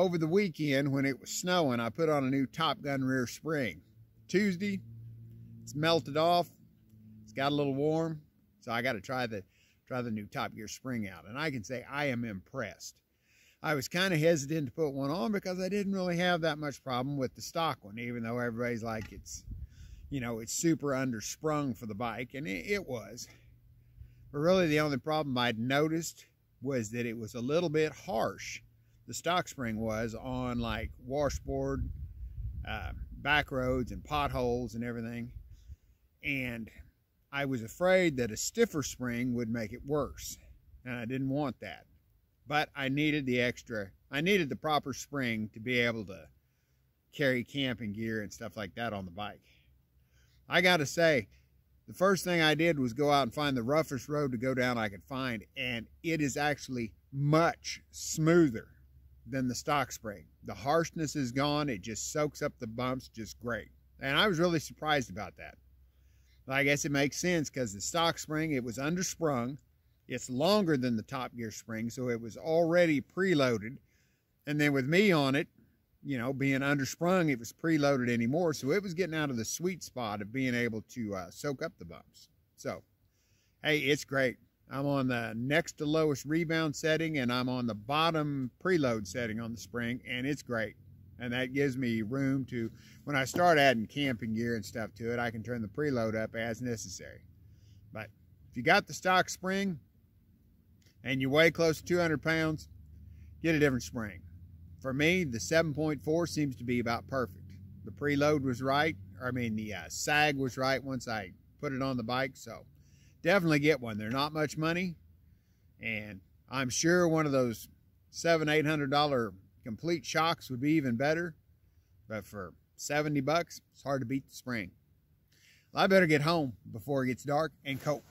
over the weekend when it was snowing, I put on a new Topgun rear spring. Tuesday, it's melted off. It's got a little warm, so I got to try the new Top Gear spring out, and I can say I am impressed. I was kind of hesitant to put one on because I didn't really have that much problem with the stock one, even though everybody's like it's, you know, it's super undersprung for the bike, and it was. But really the only problem I'd noticed was that it was a little bit harsh. The stock spring was on like washboard, back roads and potholes and everything. And I was afraid that a stiffer spring would make it worse. And I didn't want that. But I needed the proper spring to be able to carry camping gear and stuff like that on the bike. I gotta say, the first thing I did was go out and find the roughest road to go down I could find, and it is actually much smoother than the stock spring. The harshness is gone. It just soaks up the bumps just great. And I was really surprised about that. But I guess it makes sense because the stock spring, it was undersprung. It's longer than the Top Gear spring, so it was already preloaded. And then with me on it, you know, being undersprung, it was preloaded anymore, so it was getting out of the sweet spot of being able to soak up the bumps. So, hey, it's great. I'm on the next to lowest rebound setting, and I'm on the bottom preload setting on the spring, and it's great. And that gives me room to, when I start adding camping gear and stuff to it, I can turn the preload up as necessary. But if you got the stock spring and you weigh close to 200 pounds, get a different spring. For me, the 7.4 seems to be about perfect. The preload was right. The sag was right once I put it on the bike. So definitely get one. They're not much money. And I'm sure one of those $700-800 complete shocks would be even better. But for 70 bucks, it's hard to beat the spring. Well, I better get home before it gets dark and cold.